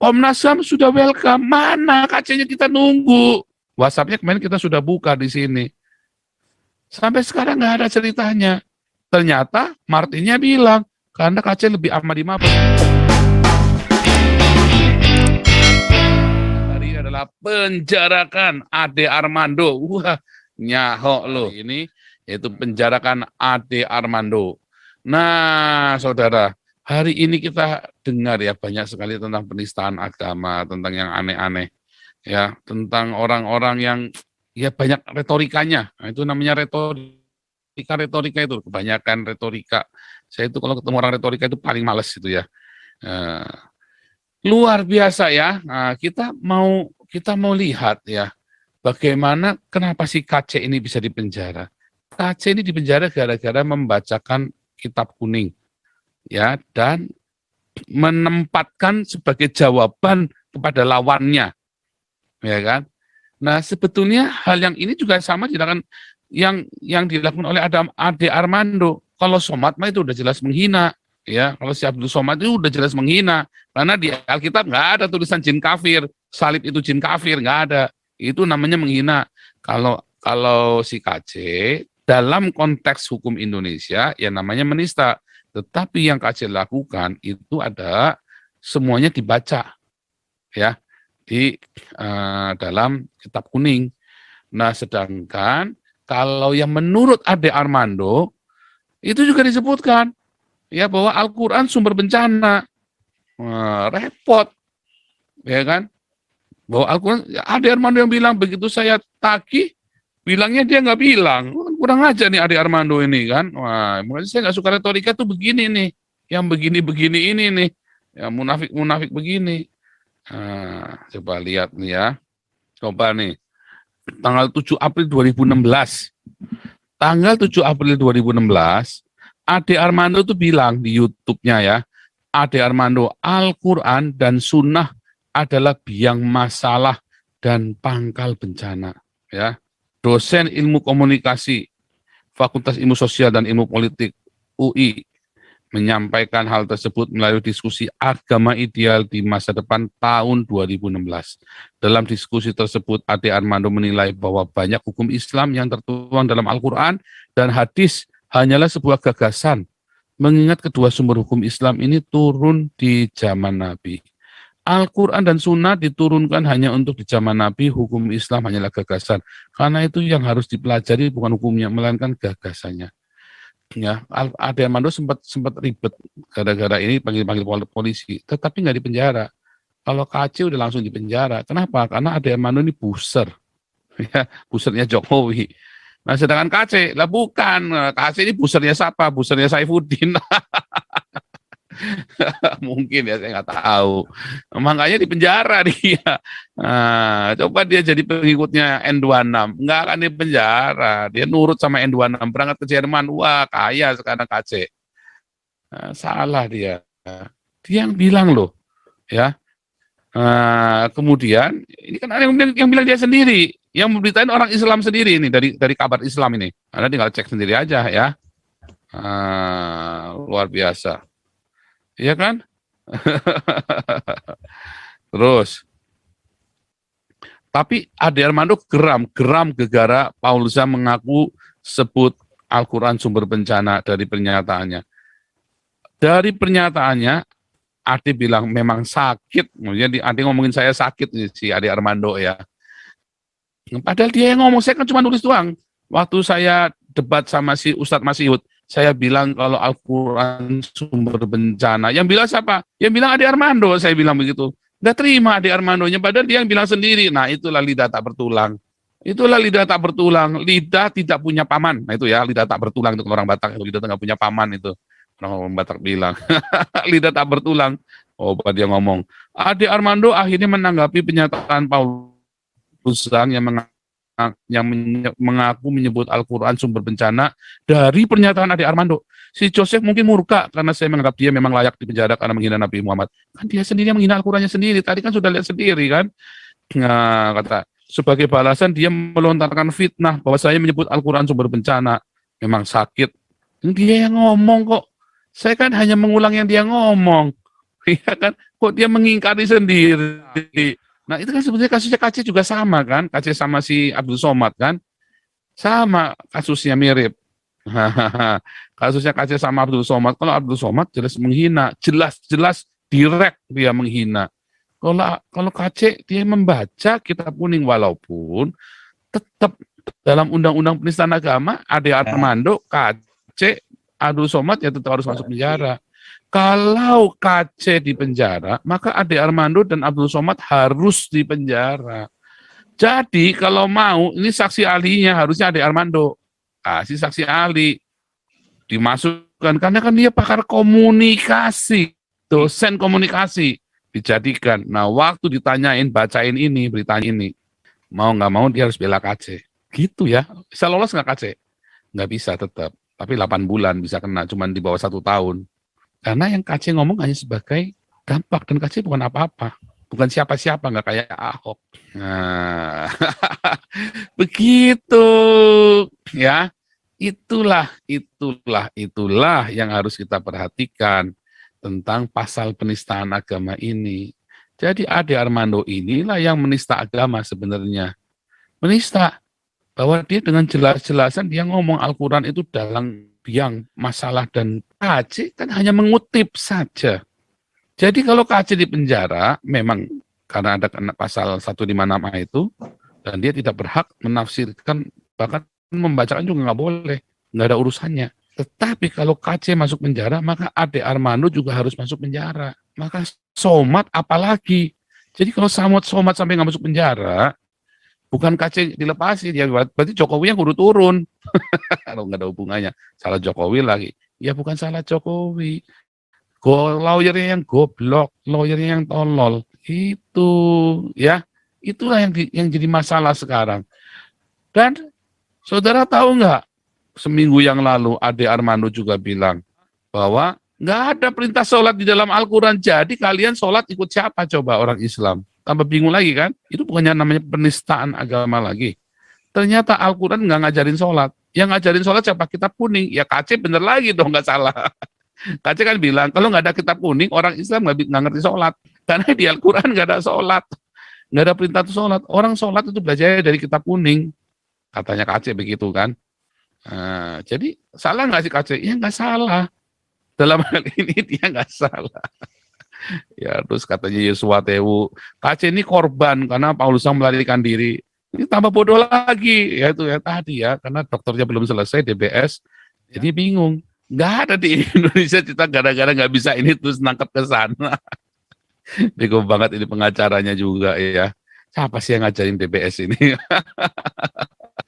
Komnas HAM sudah welcome. Mana KC-nya, kita nunggu. WhatsApp-nya kemarin kita sudah buka di sini. Sampai sekarang nggak ada ceritanya. Ternyata Martinnya bilang, karena KC lebih aman di Mabes. Hari ini adalah penjarakan Ade Armando. Wah, nyahok loh. Ini yaitu penjarakan Ade Armando. Nah, saudara, hari ini kita dengar ya banyak sekali tentang penistaan agama, tentang yang aneh-aneh, ya, tentang orang-orang yang ya banyak retorikanya. Nah, itu namanya retorika itu, kebanyakan retorika. Saya itu kalau ketemu orang retorika itu paling males itu ya. Luar biasa ya. Nah, kita mau lihat ya bagaimana kenapa si KC ini bisa dipenjara. KC ini dipenjara gara-gara membacakan kitab kuning. Ya, dan menempatkan sebagai jawaban kepada lawannya, ya kan? Nah, sebetulnya hal yang ini juga sama dilakukan yang dilakukan oleh Ade Armando. Kalau Somad mah itu udah jelas menghina, ya. Kalau si Abdul Somad itu udah jelas menghina, karena di Alkitab nggak ada tulisan jin kafir, salib itu jin kafir, nggak ada. Itu namanya menghina. Kalau si KC dalam konteks hukum Indonesia, ya namanya menista. Tetapi yang KC lakukan itu ada semuanya dibaca ya di dalam kitab kuning. Nah, sedangkan kalau yang menurut Ade Armando itu juga disebutkan ya bahwa Al-Qur'an sumber bencana. Repot. Ya kan? Bahwa Al-Qur'an, Ade Armando yang bilang begitu saya tagih, bilangnya dia nggak bilang. Kurang aja nih Ade Armando ini kan. Wah, makanya saya nggak suka retorika tuh begini nih. Yang begini-begini ini nih. Yang munafik-munafik begini. Nah, coba lihat nih ya. Coba nih. Tanggal 7 April 2016. Tanggal 7 April 2016, Ade Armando tuh bilang di YouTube-nya ya. Ade Armando, Al-Quran dan Sunnah adalah biang masalah dan pangkal bencana. Ya. Dosen ilmu komunikasi Fakultas Ilmu Sosial dan Ilmu Politik UI menyampaikan hal tersebut melalui diskusi agama ideal di masa depan tahun 2016. Dalam diskusi tersebut, Ade Armando menilai bahwa banyak hukum Islam yang tertuang dalam Al-Quran dan hadis hanyalah sebuah gagasan, mengingat kedua sumber hukum Islam ini turun di zaman Nabi. Al-Quran dan Sunnah diturunkan hanya untuk di zaman Nabi, hukum Islam hanyalah gagasan. Karena itu yang harus dipelajari bukan hukumnya, melainkan gagasannya. Ya, Ade Armando sempat ribet gara-gara ini panggil polisi, tetapi nggak dipenjara. Kalau KC udah langsung dipenjara. Kenapa? Karena Ade Armando ini buser, ya, busernya Jokowi. Nah, sedangkan KC, lah bukan. KC ini busernya siapa? Busernya Saifuddin. Mungkin ya, saya nggak tahu. Makanya di penjara dia. Nah, coba dia jadi pengikutnya N26, nggak akan di penjara. Dia nurut sama N26, berangkat ke Jerman. Wah, kaya sekarang KC. Nah, salah dia. Dia yang bilang loh, ya. Kemudian ini kan ada yang bilang dia sendiri, yang memberitain orang Islam sendiri ini dari kabar Islam ini. Anda tinggal cek sendiri aja ya. Luar biasa. Iya kan? Terus, tapi Ade Armando geram gegara Paulusa mengaku sebut Al-Quran sumber bencana dari pernyataannya. Dari pernyataannya, Ade bilang memang sakit. Kemudian Ade ngomongin saya sakit nih, si Ade Armando ya. Padahal dia yang ngomong, saya kan cuma nulis doang. Waktu saya debat sama si Ustadz Masihud, saya bilang kalau Al-Quran sumber bencana. Yang bilang siapa? Yang bilang Ade Armando, saya bilang begitu. Nggak terima Ade Armandonya, padahal dia yang bilang sendiri. Nah, itulah lidah tak bertulang. Itulah lidah tak bertulang. Lidah tidak punya paman. Nah, itu ya, lidah tak bertulang itu orang Batak. Itu lidah tak punya paman itu. Orang Batak bilang. Lidah tak bertulang. Oh, dia ngomong. Ade Armando akhirnya menanggapi pernyataan Paulus yang mengaku menyebut Al-Quran sumber bencana dari pernyataan Ade Armando. Si Joseph mungkin murka karena saya menganggap dia memang layak dipenjara karena menghina Nabi Muhammad. Kan dia sendiri yang menghina Al-Qurannya sendiri. Tadi kan sudah lihat sendiri kan. Nah, kata sebagai balasan dia melontarkan fitnah bahwa saya menyebut Al-Quran sumber bencana. Memang sakit. Dia yang ngomong kok. Saya kan hanya mengulang yang dia ngomong. Iya kan? Kok dia mengingkari sendiri? Nah itu kan sebenarnya kasusnya KC juga sama kan, KC sama si Abdul Somad kan, sama kasusnya mirip. Kasusnya KC sama Abdul Somad, kalau Abdul Somad jelas menghina, jelas-jelas direct dia menghina. Kalau KC dia membaca kitab kuning, walaupun tetap dalam undang-undang penistaan agama, Ade Armando, KC, Abdul Somad ya tetap harus masuk penjara. Kalau KC di penjara, maka Ade Armando dan Abdul Somad harus di penjara. Jadi kalau mau, ini saksi ahlinya harusnya Ade Armando. Si saksi ahli dimasukkan, karena kan dia pakar komunikasi, dosen komunikasi, dijadikan. Nah, waktu ditanyain, bacain ini, beritanya ini, mau nggak mau dia harus bela KC. Gitu ya. Bisa lolos nggak KC? Nggak bisa tetap. Tapi 8 bulan bisa kena, cuma di bawah 1 tahun. Karena yang KC ngomong hanya sebagai dampak, dan KC bukan apa-apa. Bukan siapa-siapa, nggak kayak Ahok. Nah, begitu. Ya, itulah yang harus kita perhatikan tentang pasal penistaan agama ini. Jadi Ade Armando inilah yang menista agama sebenarnya. Menista, bahwa dia dengan jelas-jelasan dia ngomong Al-Quran itu dalam biang masalah, dan KC kan hanya mengutip saja. Jadi kalau KC di penjara, memang karena ada kena pasal 156A itu, dan dia tidak berhak menafsirkan, bahkan membacakan juga nggak boleh, nggak ada urusannya. Tetapi kalau KC masuk penjara, maka Ade Armando juga harus masuk penjara. Maka Somad apalagi. Jadi kalau Somad sampai nggak masuk penjara, bukan KC dilepasin, ya berarti Jokowi yang kudu turun. Kalau nggak ada hubungannya, salah Jokowi lagi. Ya bukan salah Jokowi. Lawyernya yang goblok, lawyernya yang tolol. Itu ya, itulah yang jadi masalah sekarang. Dan saudara tahu nggak, seminggu yang lalu Ade Armando juga bilang bahwa nggak ada perintah sholat di dalam Al-Quran, jadi kalian sholat ikut siapa coba, orang Islam. Tambah bingung lagi kan, itu bukannya namanya penistaan agama lagi. Ternyata Al-Quran nggak ngajarin sholat. Yang ngajarin sholat siapa? Kitab kuning. Ya KC bener lagi dong, nggak salah. KC kan bilang, kalau nggak ada kitab kuning, orang Islam nggak ngerti sholat. Karena di Al-Quran nggak ada sholat. Nggak ada perintah itu sholat. Orang sholat itu belajar dari kitab kuning. Katanya KC begitu kan. Jadi salah nggak sih KC? Ya nggak salah. Dalam hal ini dia nggak salah. Ya terus katanya Yosua Tewu, KC ini korban karena Paulus melarikan diri. Ini tambah bodoh lagi, ya itu ya tadi ya, karena dokternya belum selesai DBS, jadi bingung. Nggak ada di Indonesia, kita gara-gara nggak bisa ini terus nangkep ke sana. Bego banget ini pengacaranya juga ya. Siapa sih yang ngajarin DBS ini?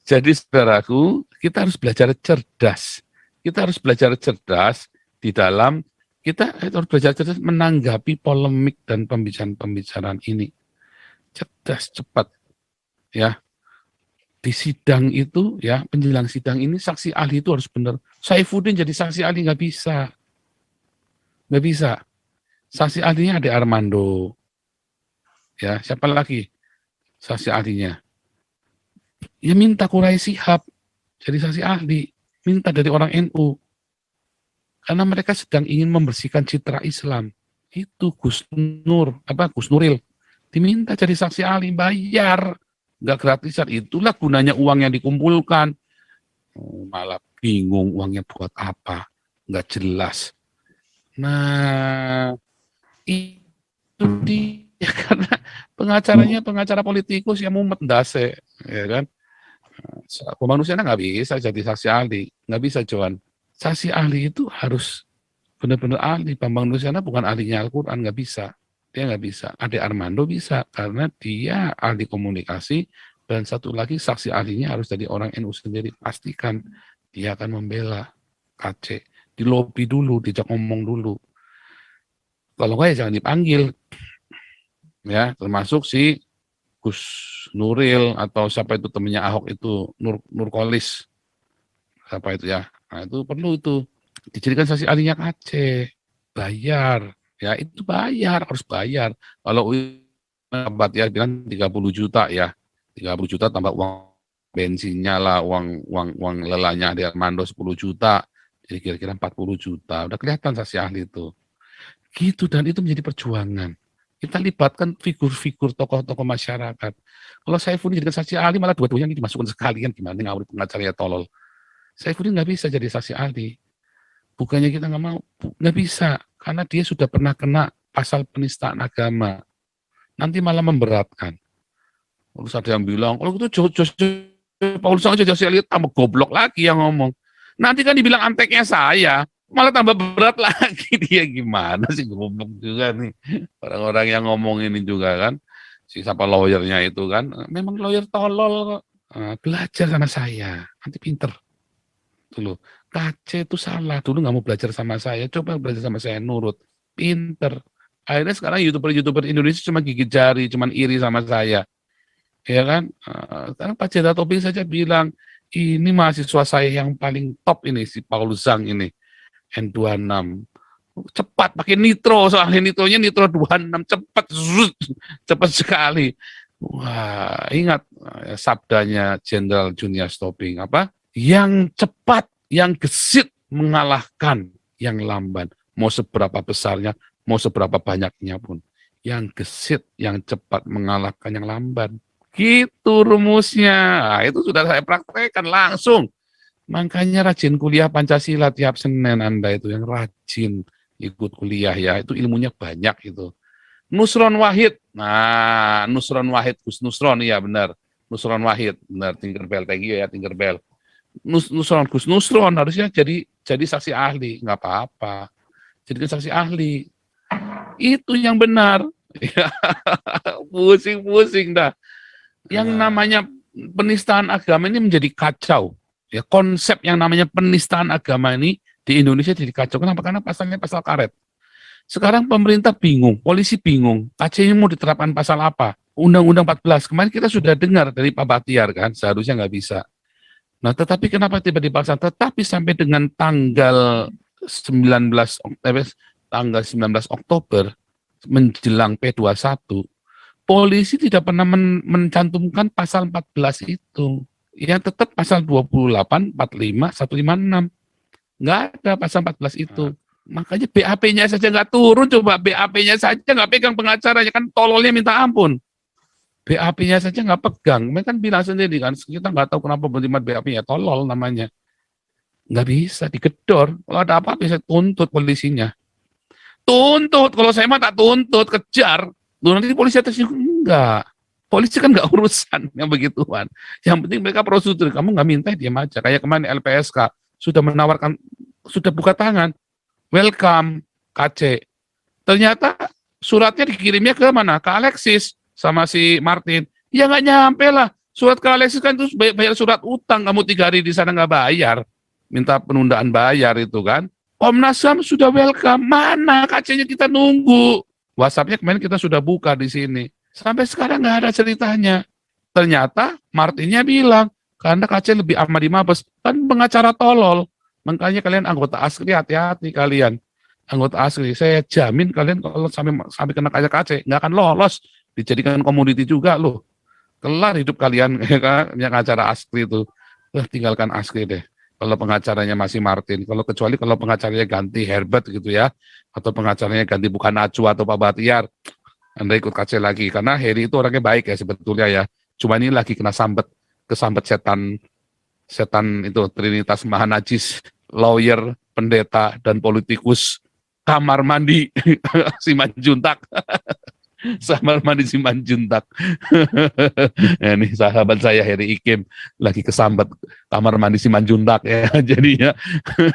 Jadi saudaraku, kita harus belajar cerdas. Kita harus belajar cerdas di dalam, kita harus belajar cerdas menanggapi polemik dan pembicaraan ini. Cerdas, cepat. Ya, di sidang itu ya, penjelang sidang ini saksi ahli itu harus benar. Saifuddin jadi saksi ahli nggak bisa. Saksi ahlinya ada Armando. Ya, siapa lagi saksi ahlinya? Ya minta Quraish Shihab jadi saksi ahli, minta dari orang NU. Karena mereka sedang ingin membersihkan citra Islam. Itu Gus Nuril diminta jadi saksi ahli, bayar. Nggak gratisan, itulah gunanya uang yang dikumpulkan. Malah bingung uangnya buat apa, nggak jelas. Nah, itu dia, karena pengacara politikus yang mumet ndase, ya kan. Manusia nggak bisa jadi saksi ahli, nggak bisa Johan. Saksi ahli itu harus benar-benar ahli. Bambang Nusyana bukan ahlinya Al-Quran, nggak bisa. Dia nggak bisa. Ade Armando bisa, karena dia ahli komunikasi, dan satu lagi saksi ahlinya harus dari orang NU sendiri. Pastikan dia akan membela KC. Di lobi dulu, dijak ngomong dulu. Kalau nggak ya jangan dipanggil. Ya, termasuk si Gus Nuril atau siapa itu temannya Ahok itu, Nurkolis. Siapa itu ya? Nah, itu perlu itu dijadikan saksi ahlinya KC. Bayar. Ya itu harus bayar. Kalau obat ya bilang 30 juta ya, 30 juta tambah uang bensinnya lah, uang lelahnya di Armando 10 juta, jadi kira-kira 40 juta. Udah kelihatan saksi ahli itu. Gitu, dan itu menjadi perjuangan. Kita libatkan figur-figur tokoh-tokoh masyarakat. Kalau Saifuddin jadi saksi ahli, malah dua-duanya ini dimasukkan sekalian, gimana ngawur pengacaranya tolol. Saifuddin nggak bisa jadi saksi ahli. Bukannya kita nggak mau, nggak bisa. Karena dia sudah pernah kena pasal penistaan agama. Nanti malah memberatkan. Terus ada yang bilang, kalau itu Paulus aja Jose lihat tambah goblok lagi yang ngomong. Nanti kan dibilang anteknya saya, malah tambah berat lagi. Dia gimana sih, goblok juga nih. Orang-orang yang ngomong ini juga kan, si siapa lawyernya itu kan, memang lawyer tolol. Belajar sama saya, nanti pinter. Tuh KC itu salah, dulu nggak mau belajar sama saya, coba belajar sama saya, nurut, pinter. Akhirnya sekarang YouTuber Indonesia cuma gigit jari, cuma iri sama saya. Ya kan, sekarang Pak Jenderal Tobing saja bilang, ini mahasiswa saya yang paling top ini, si Paul Zhang ini, N26. Cepat, pakai nitro, soalnya nitronya nitro 26, cepat, cepat sekali. Wah, ingat sabdanya Jenderal Junius Tobing, apa? Yang cepat, yang gesit mengalahkan yang lamban. Mau seberapa besarnya, mau seberapa banyaknya pun. Yang gesit, yang cepat mengalahkan yang lamban. Gitu rumusnya. Nah, itu sudah saya praktekkan langsung. Makanya rajin kuliah Pancasila tiap Senin Anda itu yang rajin ikut kuliah ya. Itu ilmunya banyak itu. Nusron Wahid. Nah, Nusron Wahid, Gus Nusron, iya benar. Nusron Wahid, benar. Tinkerbell, thank you ya Tinkerbell. Nusron, Gus Nusron harusnya jadi saksi ahli, nggak apa-apa. Jadi saksi ahli. Itu yang benar. Pusing-pusing dah. Yang namanya penistaan agama ini menjadi kacau. Ya, konsep yang namanya penistaan agama ini di Indonesia jadi kacau. Kenapa? Karena pasalnya pasal karet. Sekarang pemerintah bingung, polisi bingung. KC-nya mau diterapkan pasal apa? Undang-Undang 14. Kemarin kita sudah dengar dari Pak Bahtiar kan, seharusnya nggak bisa. Nah, tetapi kenapa tiba dipaksa? Tetapi sampai dengan tanggal 19 Oktober menjelang P21, polisi tidak pernah mencantumkan pasal 14 itu. Ya tetap pasal 28, 45, 156. Nggak ada pasal 14 itu. Makanya BAP-nya saja nggak turun, coba BAP-nya saja nggak pegang pengacaranya, kan tololnya minta ampun. BAP-nya saja nggak pegang. Mereka kan bilang sendiri kan, kita nggak tahu kenapa penerima BAP-nya, tolol namanya. Nggak bisa, digedor. Kalau ada apa bisa tuntut polisinya. Tuntut, kalau saya mah tak tuntut, kejar. Loh, nanti polisi tersinggung, enggak. Polisi kan nggak urusan yang begituan. Yang penting mereka prosedur, kamu nggak minta, diam aja. Kayak kemarin LPSK, sudah menawarkan, sudah buka tangan, welcome, KC. Ternyata suratnya dikirimnya ke mana? Ke Alexis sama si Martin. Ya nggak nyampe lah. Surat ke Alexis kan itu bayar surat utang, kamu 3 hari di sana nggak bayar. Minta penundaan bayar itu kan. Komnas HAM sudah welcome, mana KC-nya kita nunggu. WhatsApp-nya kemarin kita sudah buka di sini. Sampai sekarang nggak ada ceritanya. Ternyata Martinnya bilang, karena KC lebih aman di Mabes. Kan pengacara tolol. Makanya kalian anggota ASKRI, hati-hati kalian. Anggota ASKRI, saya jamin kalian kalau sampai kena KC, nggak akan lolos. Dijadikan komoditi juga loh. Kelar hidup kalian ya kan, yang acara ASKRI itu. Tinggalkan ASKRI deh. Kalau pengacaranya masih Martin. Kecuali kalau pengacaranya ganti Herbert gitu ya. Atau pengacaranya ganti bukan Najwa atau Pak Bahtiar. Anda ikut KC lagi. Karena Heri itu orangnya baik ya sebetulnya ya. Cuma ini lagi kena kesambet setan itu, Trinitas Maha Najis, lawyer, pendeta, dan politikus kamar mandi Simanjuntak. Kamar mandi Simanjuntak. Ya, ini sahabat saya Heri Ikim lagi kesambet kamar mandi Simanjuntak ya. Jadinya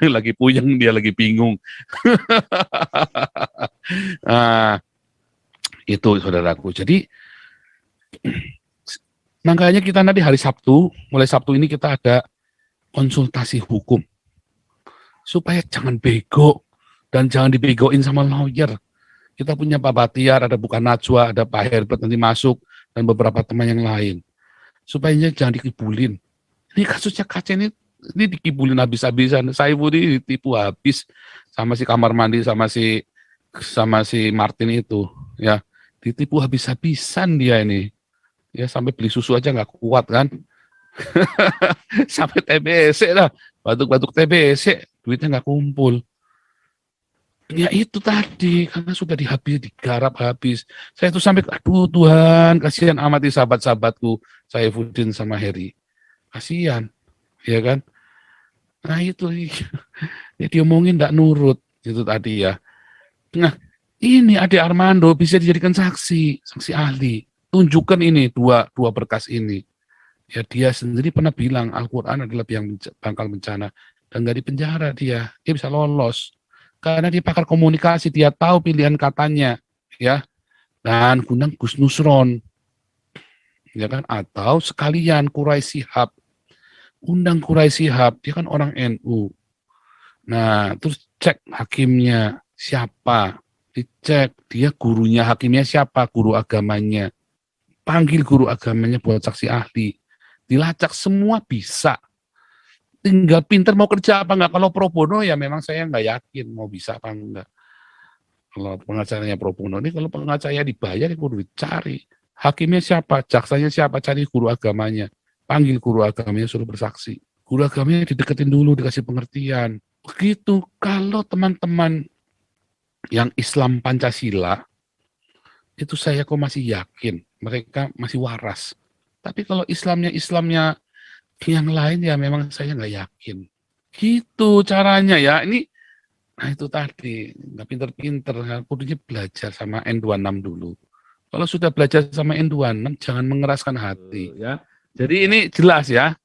lagi puyeng, dia lagi bingung. Nah, itu saudaraku. Jadi makanya kita nanti hari Sabtu, mulai Sabtu ini kita ada konsultasi hukum. Supaya jangan bego dan jangan dibegoin sama lawyer. Kita punya Pak Bahtiar, ada bukan Najwa, ada Pak Herbert nanti masuk, dan beberapa teman yang lain. Supaya jangan dikibulin. Ini kasusnya KC ini dikibulin habis-habisan. Saifuddin ditipu habis sama si kamar mandi, sama si Martin itu. Ya, ditipu habis-habisan dia ini. Ya, sampai beli susu aja nggak kuat kan. Sampai TBC lah, batuk-batuk TBC, duitnya nggak kumpul. Ya itu tadi, karena sudah digarap habis. Saya tuh sampai, aduh Tuhan, kasihan amati sahabat-sahabatku, Saifuddin sama Heri. Kasihan, ya kan? Nah itu, ya diomongin nggak nurut, itu tadi ya. Nah, ini Ade Armando bisa dijadikan saksi, saksi ahli. Tunjukkan ini, dua berkas ini. Ya dia sendiri pernah bilang, Al-Quran adalah yang pangkal bencana. Dan nggak dipenjara dia bisa lolos. Karena dia pakar komunikasi, dia tahu pilihan katanya, ya. Dan undang Gus Nusron, ya kan? Atau sekalian Quraisy Shihab, undang Quraisy Shihab, dia kan orang NU. Nah, terus cek hakimnya siapa, dicek dia gurunya, hakimnya siapa, guru agamanya, panggil guru agamanya buat saksi ahli, dilacak semua bisa. Tinggal pinter mau kerja apa enggak. Kalau pro bono ya memang saya nggak yakin mau bisa apa enggak. Kalau pengacaranya pro bono ini, kalau pengacaranya dibayar, ya kudu dicari. Hakimnya siapa, jaksanya siapa, cari guru agamanya. Panggil guru agamanya, suruh bersaksi. Guru agamanya dideketin dulu, dikasih pengertian. Begitu, kalau teman-teman yang Islam Pancasila, itu saya kok masih yakin, mereka masih waras. Tapi kalau Islamnya yang lain ya memang saya nggak yakin. Gitu caranya ya. Nah itu tadi, nggak pinter-pinter, kudunya belajar sama N26 dulu. Kalau sudah belajar sama N26, jangan mengeraskan hati. Ya. Jadi ini jelas ya,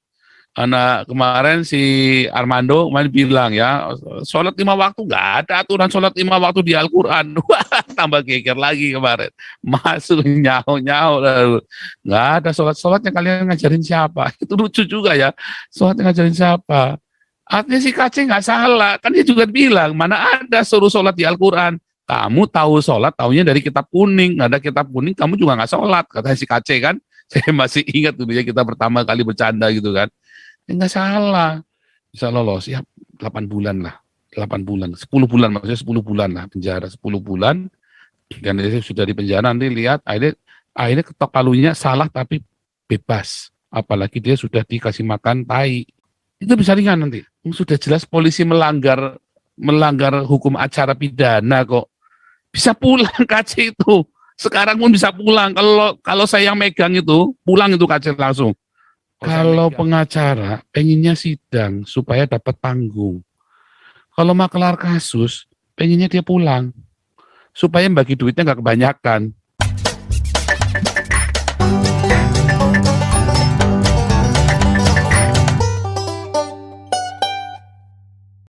karena kemarin si Armando kemarin bilang ya, sholat 5 waktu, nggak ada aturan sholat 5 waktu di Al-Quran. Wah, tambah geger lagi kemarin. Masuk nyaho-nyaho. Nggak ada sholat-sholatnya, kalian ngajarin siapa? Itu lucu juga ya, sholatnya ngajarin siapa? Artinya si Kaceng nggak salah, kan dia juga bilang, mana ada suruh sholat di Al-Quran. Kamu tahu sholat, taunya dari kitab kuning, nggak ada kitab kuning, kamu juga nggak sholat, kata si Kaceng kan. Saya masih ingat dulu ya, kita pertama kali bercanda gitu kan. Ya, nggak salah, bisa lolos ya 8 bulan lah, 8 bulan, 10 bulan, maksudnya 10 bulan lah penjara, 10 bulan, dan dia sudah di penjara, nanti lihat, akhirnya ketok palunya salah tapi bebas, apalagi dia sudah dikasih makan tai, itu bisa ringan nanti. Sudah jelas polisi melanggar hukum acara pidana kok. Bisa pulang KC itu. Sekarang pun bisa pulang. Kalau saya yang megang itu, pulang itu KC langsung. Kalau pengacara pengennya sidang supaya dapat panggung. Kalau makelar kasus, pengennya dia pulang supaya bagi duitnya nggak kebanyakan.